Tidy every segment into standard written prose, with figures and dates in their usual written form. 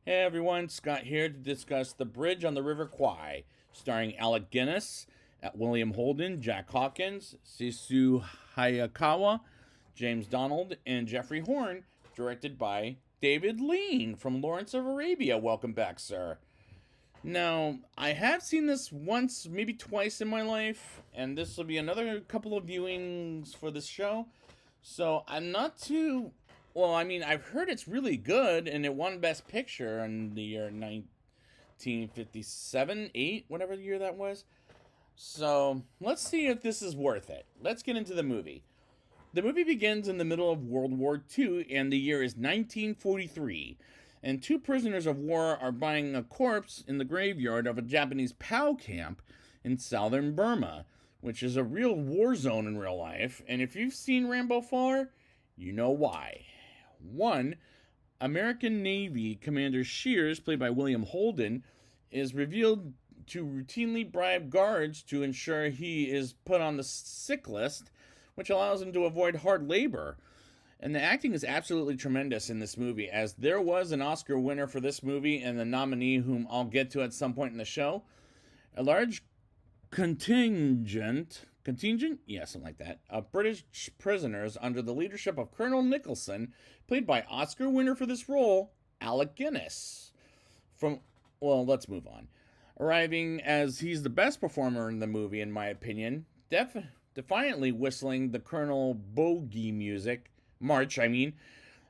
Hey everyone, Scott here to discuss The Bridge on the River Kwai, starring Alec Guinness, William Holden, Jack Hawkins, Sisu Hayakawa, James Donald, and Jeffrey Horn, directed by David Lean from Lawrence of Arabia. Welcome back, sir. Now, I have seen this once, maybe twice in my life, and this will be another couple of viewings for this show. So I'm not too. Well, I mean, I've heard it's really good, and it won Best Picture in the year 1957, 8, whatever year that was. So let's see if this is worth it. Let's get into the movie. The movie begins in the middle of World War II, and the year is 1943. And two prisoners of war are buying a corpse in the graveyard of a Japanese POW camp in southern Burma, which is a real war zone in real life. And if you've seen Rambo 4, you know why. One, American Navy Commander Shears, played by William Holden, is revealed to routinely bribe guards to ensure he is put on the sick list, which allows him to avoid hard labor. And the acting is absolutely tremendous in this movie, as there was an Oscar winner for this movie and the nominee, whom I'll get to at some point in the show. A large contingent, yeah, something like that, of British prisoners under the leadership of Colonel Nicholson, played by Oscar winner for this role, Alec Guinness. Let's move on. Arriving as he's the best performer in the movie, in my opinion, defiantly whistling the Colonel Bogey march,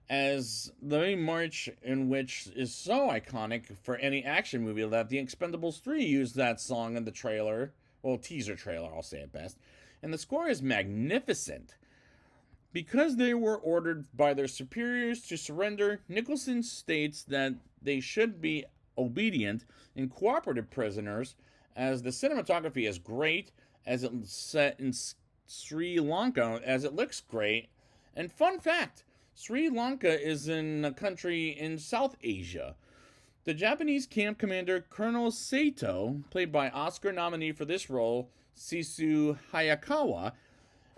as the main march, in which is so iconic for any action movie that The Expendables 3 used that song in the trailer. Well, teaser trailer, I'll say it best. And the score is magnificent. Because they were ordered by their superiors to surrender, Nicholson states that they should be obedient and cooperative prisoners, as the cinematography is great, as it's set in Sri Lanka, as it looks great. And fun fact, Sri Lanka is in a country in South Asia. The Japanese camp commander, Colonel Sato, played by Oscar nominee for this role, Sisu Hayakawa,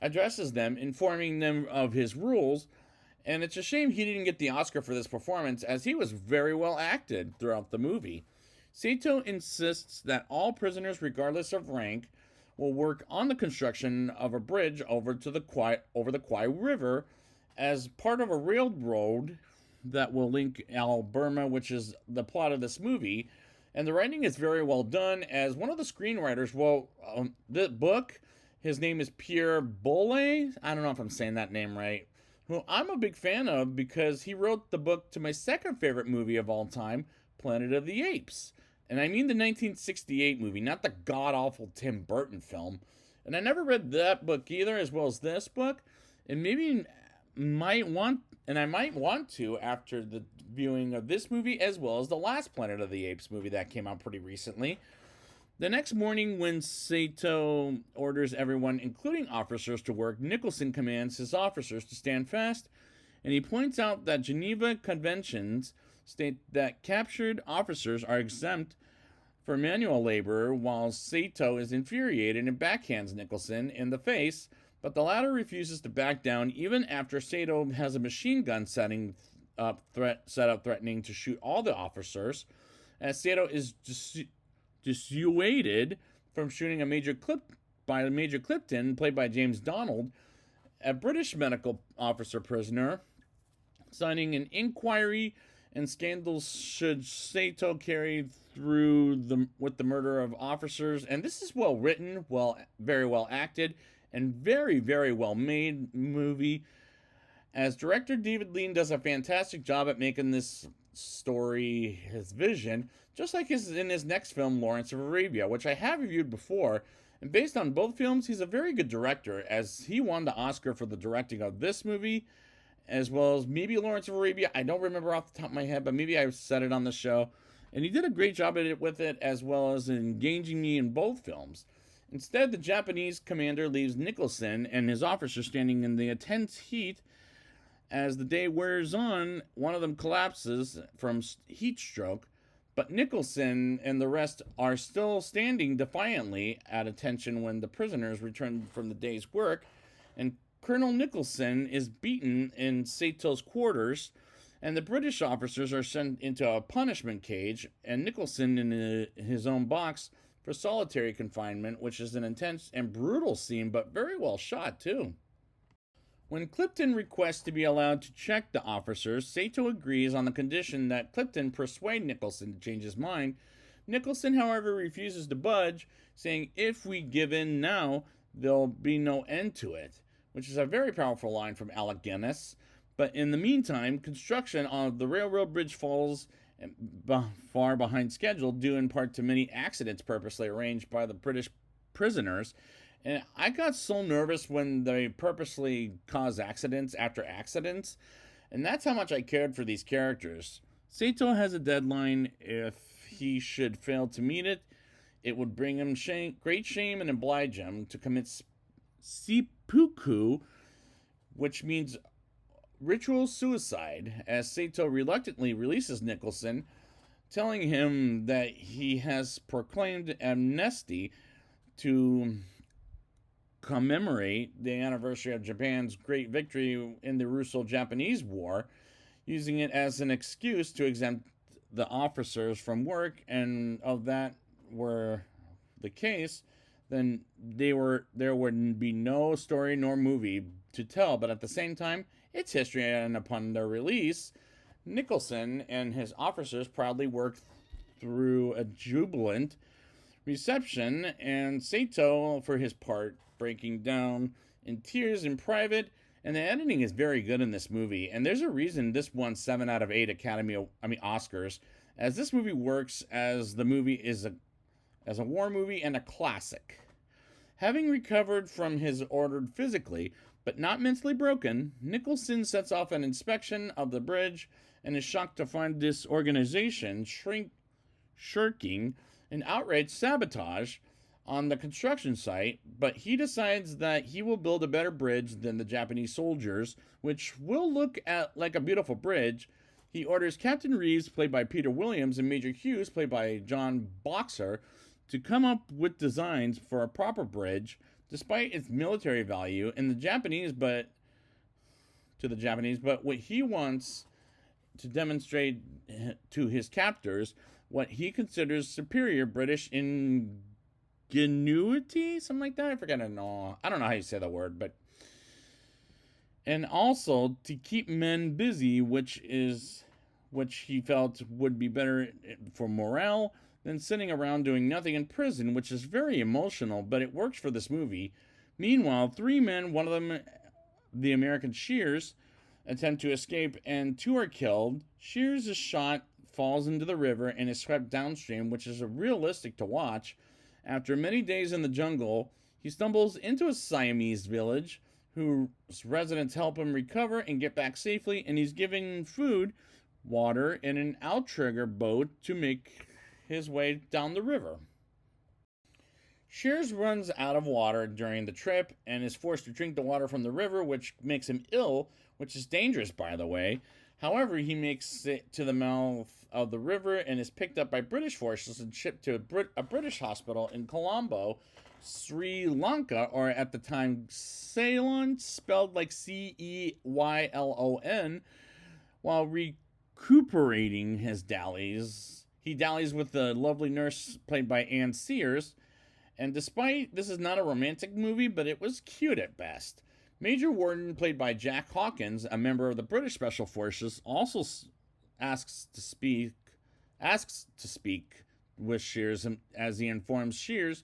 addresses them, informing them of his rules. And it's a shame he didn't get the Oscar for this performance, as he was very well acted throughout the movie. Sato insists that all prisoners, regardless of rank, will work on the construction of a bridge over the Kwai River as part of a railroad that will link Alabama, which is the plot of this movie. And the writing is very well done, as one of the screenwriters, the book, his name is Pierre Bolle. I don't know if I'm saying that name right. Who I'm a big fan of, because he wrote the book to my second favorite movie of all time, Planet of the Apes. And I mean the 1968 movie, not the god-awful Tim Burton film. And I never read that book either, as well as this book. And I might want to after the viewing of this movie, as well as the last Planet of the Apes movie that came out pretty recently. The next morning, when Sato orders everyone, including officers, to work, Nicholson commands his officers to stand fast, and he points out that Geneva Conventions state that captured officers are exempt for manual labor, while Sato is infuriated and backhands Nicholson in the face, but the latter refuses to back down even after Sato has a machine gun set up threatening to shoot all the officers, as Sato is dissuaded from shooting a Major Clipton, played by James Donald, a British medical officer prisoner, signing an inquiry and scandals should Sato carry through with the murder of officers. And this is well written, very well acted, and very, very well made movie. As director, David Lean does a fantastic job at making this story his vision, just like in his next film, Lawrence of Arabia, which I have reviewed before. And based on both films, he's a very good director, as he won the Oscar for the directing of this movie, as well as maybe Lawrence of Arabia. I don't remember off the top of my head, but maybe I said it on the show. And he did a great job with it, as well as engaging me in both films. Instead, the Japanese commander leaves Nicholson and his officers standing in the intense heat. As the day wears on, one of them collapses from heat stroke, but Nicholson and the rest are still standing defiantly at attention when the prisoners return from the day's work, and Colonel Nicholson is beaten in Sato's quarters, and the British officers are sent into a punishment cage, and Nicholson in his own box for solitary confinement, which is an intense and brutal scene, but very well shot, too. When Clifton requests to be allowed to check the officers, Sato agrees on the condition that Clifton persuade Nicholson to change his mind. Nicholson, however, refuses to budge, saying, "If we give in now, there'll be no end to it," which is a very powerful line from Alec Guinness. But in the meantime, construction of the railroad bridge falls far behind schedule, due in part to many accidents purposely arranged by the British prisoners. And I got so nervous when they purposely cause accidents after accidents, and that's how much I cared for these characters. Sato has a deadline. If he should fail to meet it, it would bring him great shame and oblige him to commit seppuku, which means ritual suicide, as Sato reluctantly releases Nicholson, telling him that he has proclaimed amnesty to commemorate the anniversary of Japan's great victory in the Russo-Japanese War, using it as an excuse to exempt the officers from work, and if that were the case, then there would be no story nor movie to tell. But at the same time, it's history, and upon their release, Nicholson and his officers proudly worked through a jubilant reception, and Sato, for his part, breaking down in tears in private. And the editing is very good in this movie, and there's a reason this won 7 out of 8 Oscars, as this movie works as the movie is as a war movie and a classic. Having recovered from his ordered physically, but not mentally broken, Nicholson sets off an inspection of the bridge and is shocked to find this organization shirking and outright sabotage on the construction site, but he decides that he will build a better bridge than the Japanese soldiers, which will look like a beautiful bridge. He orders Captain Reeves, played by Peter Williams, and Major Hughes, played by John Boxer, to come up with designs for a proper bridge, despite its military value in the Japanese, but what he wants to demonstrate to his captors what he considers superior British ingenuity, something like that. I don't know how you say the word, but and also to keep men busy, which he felt would be better for morale than sitting around doing nothing in prison, which is very emotional, but it works for this movie. Meanwhile, 3 men, one of them the American Shears, attempt to escape, and 2 are killed. Shears is shot, falls into the river, and is swept downstream, which is realistic to watch. After many days in the jungle, he stumbles into a Siamese village, whose residents help him recover and get back safely, and he's given food, water, and an outrigger boat to make his way down the river. Shears runs out of water during the trip and is forced to drink the water from the river, which makes him ill, which is dangerous, by the way. However, he makes it to the mouth of the river and is picked up by British forces and shipped to a British hospital in Colombo, Sri Lanka, or at the time Ceylon, spelled like Ceylon. While recuperating his dallies, he dallies with the lovely nurse played by Anne Sears. And despite this is not a romantic movie, but it was cute at best. Major Warden, played by Jack Hawkins, a member of the British Special Forces, also asks to speak with Shears, as he informs Shears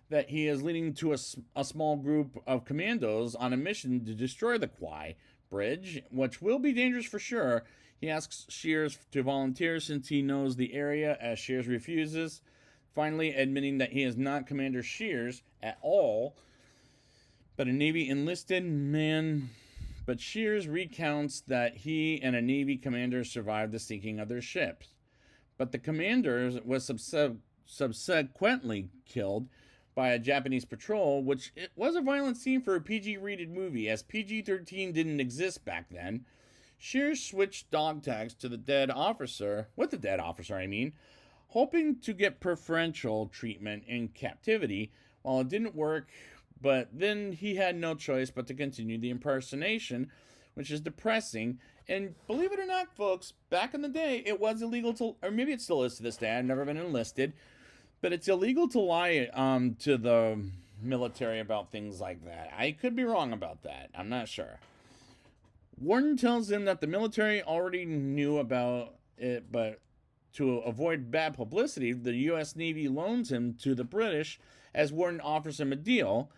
that he is leading to a small group of commandos on a mission to destroy the Kwai Bridge, which will be dangerous for sure. He asks Shears to volunteer since he knows the area, as Shears refuses, finally admitting that he is not Commander Shears at all, but a Navy enlisted man. But Shears recounts that he and a Navy commander survived the sinking of their ships. But the commander was subsequently killed by a Japanese patrol, which it was a violent scene for a PG-rated movie, as PG-13 didn't exist back then. Shears switched dog tags to the dead officer, hoping to get preferential treatment in captivity. While it didn't work, but then he had no choice but to continue the impersonation, which is depressing. And believe it or not, folks, back in the day, it was illegal to, or maybe it still is to this day. I've never been enlisted, but it's illegal to lie to the military about things like that. I could be wrong about that. I'm not sure. Warden tells him that the military already knew about it, but to avoid bad publicity, the U.S. Navy loans him to the British as Warden offers him a deal.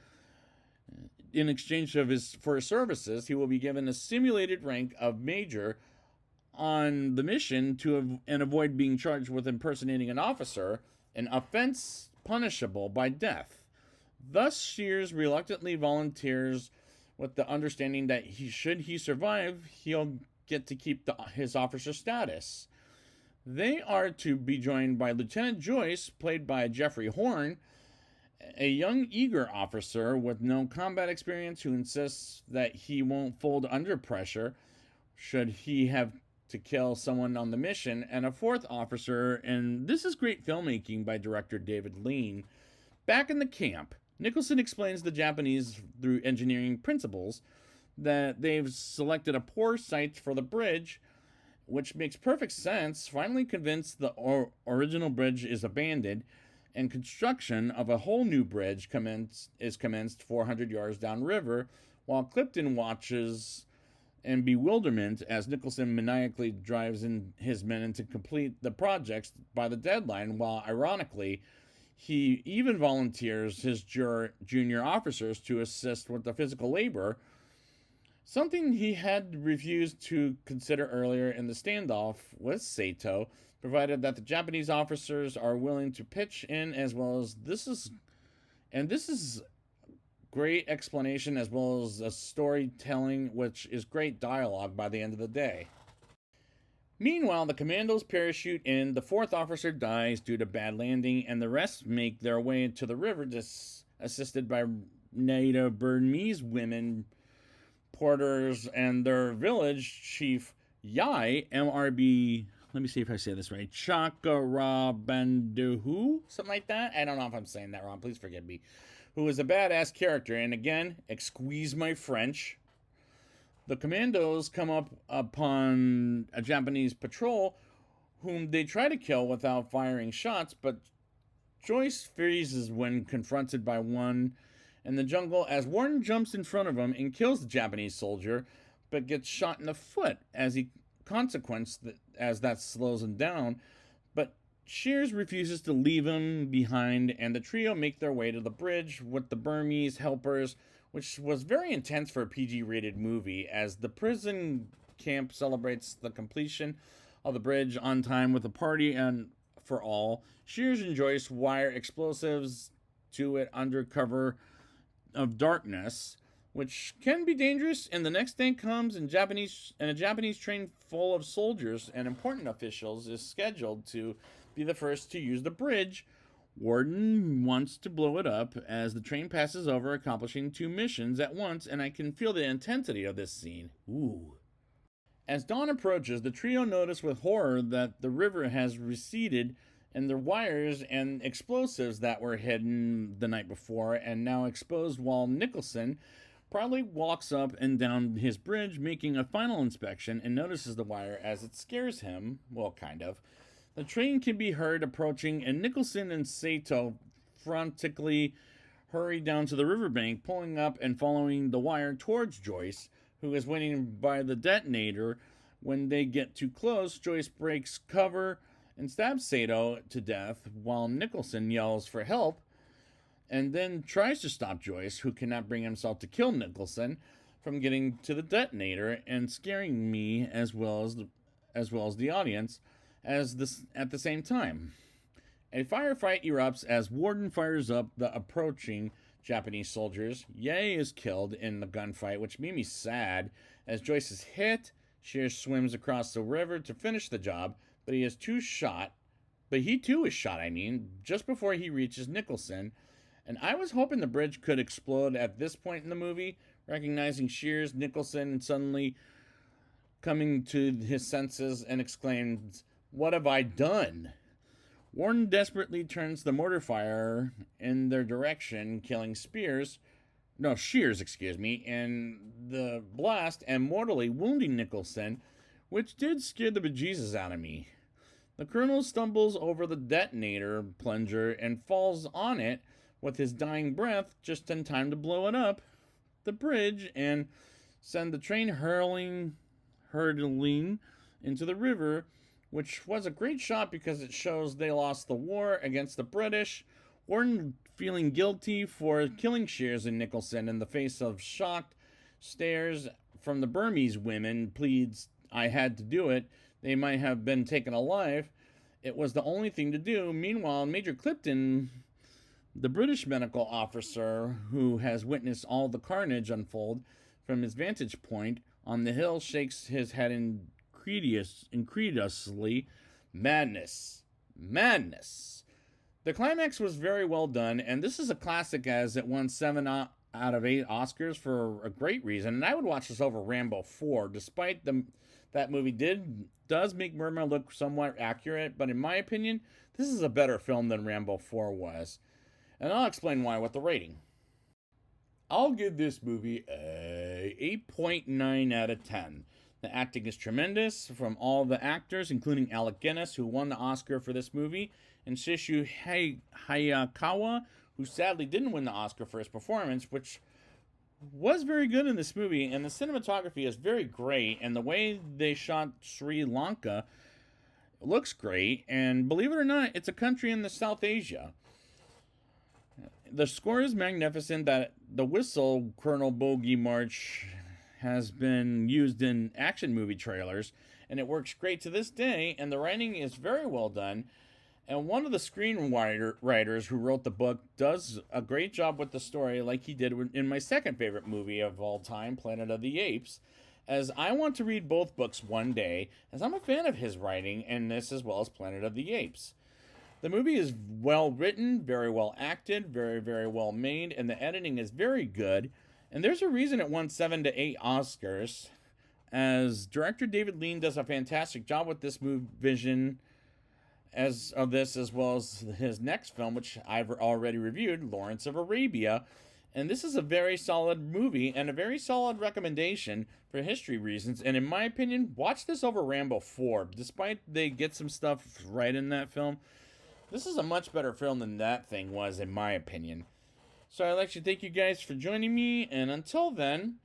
In exchange for his services, he will be given a simulated rank of major on the mission and avoid being charged with impersonating an officer, an offense punishable by death. Thus, Shears reluctantly volunteers with the understanding that should he survive, he'll get to keep his officer status. They are to be joined by Lieutenant Joyce, played by Jeffrey Horn, a young, eager officer with no combat experience who insists that he won't fold under pressure should he have to kill someone on the mission, and a fourth officer, and this is great filmmaking by director David Lean. Back in the camp, Nicholson explains the Japanese, through engineering principles, that they've selected a poor site for the bridge, which makes perfect sense. Finally convinced the original bridge is abandoned, and construction of a whole new bridge is commenced 400 yards downriver, while Clifton watches in bewilderment as Nicholson maniacally drives his men to complete the projects by the deadline, while ironically, he even volunteers his junior officers to assist with the physical labor, something he had refused to consider earlier in the standoff with Sato, provided that the Japanese officers are willing to pitch in, as well as this is great explanation as well as a storytelling, which is great dialogue by the end of the day. Meanwhile, the commandos parachute in, the fourth officer dies due to bad landing, and the rest make their way to the river, assisted by native Burmese women, porters, and their village chief, Yai, MRB, let me see if I say this right, Chakarabanduhu, something like that. I don't know if I'm saying that wrong, please forgive me. Who is a badass character, and again, excuse my French. The commandos come up upon a Japanese patrol whom they try to kill without firing shots, but Joyce freezes when confronted by one in the jungle as Warden jumps in front of him and kills the Japanese soldier, but gets shot in the foot as that slows him down. But Shears refuses to leave him behind, and the trio make their way to the bridge with the Burmese helpers, which was very intense for a PG-rated movie, as the prison camp celebrates the completion of the bridge on time with a party and for all. Shears and Joyce wire explosives to it under cover of darkness, which can be dangerous, and the next day comes and a Japanese train full of soldiers and important officials is scheduled to be the first to use the bridge. Warden wants to blow it up as the train passes over, accomplishing two missions at once, and I can feel the intensity of this scene. Ooh. As dawn approaches, the trio notice with horror that the river has receded, and the wires and explosives that were hidden the night before and now exposed, while Nicholson proudly walks up and down his bridge, making a final inspection, and notices the wire as it scares him. Well, kind of. The train can be heard approaching, and Nicholson and Sato frantically hurry down to the riverbank, pulling up and following the wire towards Joyce, who is waiting by the detonator. When they get too close, Joyce breaks cover and stabs Sato to death, while Nicholson yells for help, and then tries to stop Joyce, who cannot bring himself to kill Nicholson, from getting to the detonator and scaring me as well as the audience at the same time. A firefight erupts as Warden fires up the approaching Japanese soldiers. Ye is killed in the gunfight, which made me sad, as Joyce is hit. Shears swims across the river to finish the job, but he too is shot, just before he reaches Nicholson. And I was hoping the bridge could explode at this point in the movie, recognizing Shears, Nicholson, suddenly coming to his senses and exclaims, "What have I done?" Warden desperately turns the mortar fire in their direction, killing Shears, no, Shears, excuse me, and the blast and mortally wounding Nicholson, which did scare the bejesus out of me. The colonel stumbles over the detonator plunger and falls on it with his dying breath just in time to blow it up the bridge and send the train hurtling into the river, which was a great shot because it shows they lost the war against the British. Warren feeling guilty for killing Shears and Nicholson in the face of shocked stares from the Burmese women pleads, I had to do it. They might have been taken alive. It was the only thing to do. Meanwhile, Major Clifton, the British medical officer who has witnessed all the carnage unfold from his vantage point on the hill, shakes his head incredulously. Madness. Madness. The climax was very well done, and this is a classic as it won 7 out of 8 Oscars for a great reason. And I would watch this over Rambo 4, despite that movie does make Burma look somewhat accurate, but in my opinion, this is a better film than Rambo 4 was. And I'll explain why with the rating. I'll give this movie a 8.9 out of 10. The acting is tremendous from all the actors, including Alec Guinness, who won the Oscar for this movie, and Shishu Hayakawa, who sadly didn't win the Oscar for his performance, which was very good in this movie. And the cinematography is very great, and the way they shot Sri Lanka looks great. And believe it or not, it's a country in the South Asia. The score is magnificent. That the whistle, Colonel Bogey March, has been used in action movie trailers, and it works great to this day, and the writing is very well done. And one of the screenwriters who wrote the book does a great job with the story, like he did in my second favorite movie of all time, Planet of the Apes, as I want to read both books one day, as I'm a fan of his writing in this as well as Planet of the Apes. The movie is well written, very well acted, very, very well made, and the editing is very good. And there's a reason it won 7 to 8 Oscars, as director David Lean does a fantastic job with this vision as well as his next film, which I've already reviewed, Lawrence of Arabia. And this is a very solid movie and a very solid recommendation for history reasons. And in my opinion, watch this over Rambo 4. Despite they get some stuff right in that film, this is a much better film than that thing was, in my opinion. So I'd like to thank you guys for joining me, and until then,